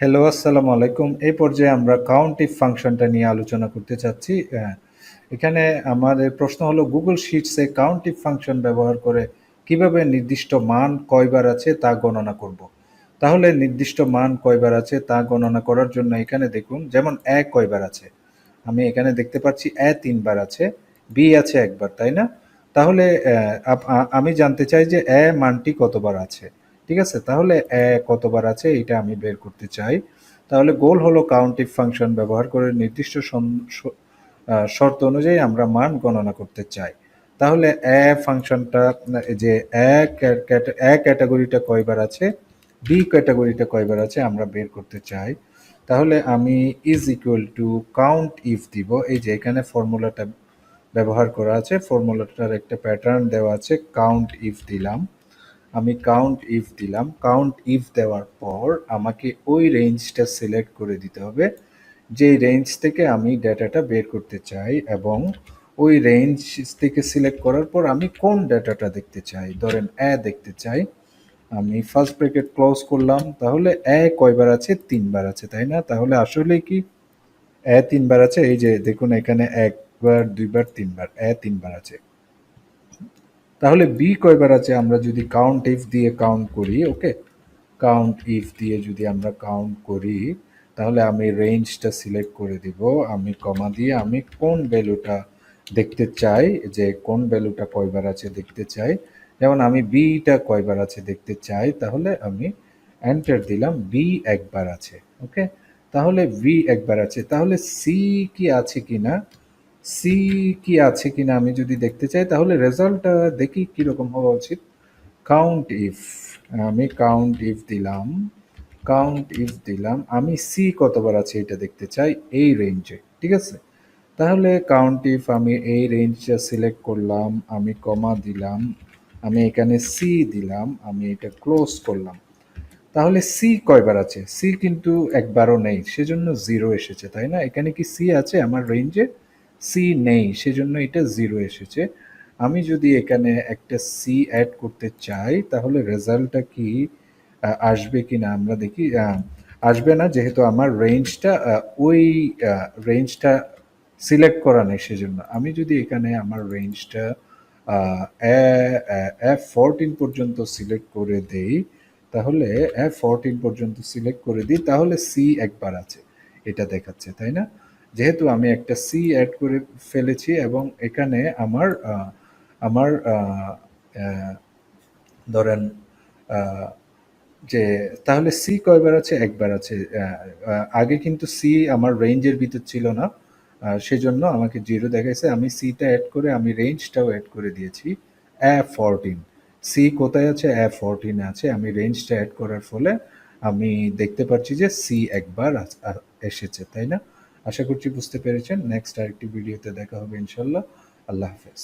Hello, আসসালামু আলাইকুম। এই পর্যায়ে আমরা কাউন্ট ইফ ফাংশনটা নিয়ে আলোচনা করতে চাচ্ছি। এখানে আমাদের প্রশ্ন হলো গুগল শিটসে কাউন্ট ইফ ফাংশন ব্যবহার করে কিভাবে নির্দিষ্ট মান কয়বার আছে তা গণনা করব। তাহলে নির্দিষ্ট মান কয়বার আছে তা গণনা করার জন্য এখানে দেখুন, যেমন কয়বার আছে। আমি এখানে দেখতে পাচ্ছি 3 বার আছে, বি আছে একবার, তাই না? তাহলে আমি জানতে চাই যে মানটি কতবার আছে। ঠিক আছে? তাহলে কতবার আছে এটা আমি বের করতে চাই। তাহলে গোল হলো কাউন্ট ইফ ফাংশন ব্যবহার করে নির্দিষ্ট শর্ত অনুযায়ী আমরা মান গণনা করতে চাই। তাহলে ফাংশনটা যে ক্যাটাগরিটা কয়বার আছে, বি ক্যাটাগরিটা কয়বার আছে আমরা বের করতে চাই। তাহলে আমি is equal to count if দিব। এই যে এখানে ফর্মুলাটা ব্যবহার করা আছে, ফর্মুলাটার একটা প্যাটার্ন দেওয়া আছে, কাউন্ট ইফ দিলাম। আমি কাউন্ট ইফ দিলাম। কাউন্ট ইফ দেওয়ার পর আমাকে ওই রেঞ্জটা সিলেক্ট করে দিতে হবে যে রেঞ্জ থেকে আমি ডেটাটা বের করতে চাই, এবং ওই রেঞ্জ থেকে সিলেক্ট করার পর আমি কোন ডেটাটা দেখতে চাই। ধরেন দেখতে চাই, আমি ফার্স্ট ব্র্যাকেট ক্লোজ করলাম। তাহলে কয়বার আছে? 3 বার আছে, তাই না? তাহলে আসলে কি 3 বার আছে? এই যে দেখুন, এখানে 1 বার, 2 বার, 3 বার, 3 বার আছে। তাহলে বি কয়বার আছে আমরা যদি কাউন্ট ইফ দিয়ে কাউন্ট করি, ওকে, কাউন্ট ইফ দিয়ে যদি আমরা কাউন্ট করি, তাহলে আমি রেঞ্জটা সিলেক্ট করে দিব। আমি কমা দিয়ে আমি কোন ভ্যালুটা দেখতে চাই, যে কোন ভ্যালুটা কয়বার আছে দেখতে চাই। যেমন আমি বিটা কয়বার আছে দেখতে চাই, তাহলে আমি এন্টার দিলাম, বি একবার আছে। ওকে, তাহলে বি একবার আছে। তাহলে সি কি আছে কিনা, সি কি আছে কিনা আমি যদি দেখতে চাই, তাহলে রেজাল্টটা দেখি কিরকম হওয়া উচিত। কাউন্ট ইফ, আমি কাউন্ট ইফ দিলাম, কাউন্ট ইফ দিলাম, আমি সি কতবার আছে এটা দেখতে চাই এই রেঞ্জে। ঠিক আছে? তাহলে কাউন্ট ইফ আমি এই রেঞ্জটা সিলেক্ট করলাম, আমি কমা দিলাম, আমি এখানে সি দিলাম, আমি এটা ক্লোজ করলাম। তাহলে সি কয়বার আছে? সি কিন্তু একবারও নেই, সেজন্য 0 এসেছে, তাই না? এখানে কি সি আছে আমার রেঞ্জে? সি নেই, সেজন্য এটা 0 এসেছে। আমি যদি এখানে একটা সি অ্যাড করতে চাই, তাহলে রেজাল্টটা কি আসবে কিনা আমরা দেখি। আসবে না, যেহেতু আমার রেঞ্জটা ওই রেঞ্জটা সিলেক্ট করা নেই, সেজন্য। আমি যদি এখানে আমার রেঞ্জটা F14 পর্যন্ত সিলেক্ট করে দেই, তাহলে F14 পর্যন্ত সিলেক্ট করে দিই, তাহলে সি একবার আছে এটা দেখাচ্ছে, তাই না? যেহেতু আমি একটা সি অ্যাড করে ফেলেছি, এবং এখানে আমার আমার ধরেন যে, তাহলে সি কয়বার আছে? একবার আছে। আগে কিন্তু সি আমার রেঞ্জের ভিতর ছিল না, সেজন্য আমাকে 0 দেখাইছে। আমি সিটা অ্যাড করে আমি রেঞ্জটাও অ্যাড করে দিয়েছি F14। সি কোথায় আছে? F14 এ আছে। আমি রেঞ্জটা অ্যাড করার ফলে আমি দেখতে পাচ্ছি যে সি একবার এসেছে, তাই না? আশা করছি বুঝতে পেরেছেন। নেক্সট আরেকটি ভিডিওতে দেখা হবে ইনশাল্লাহ। আল্লাহ হাফেজ।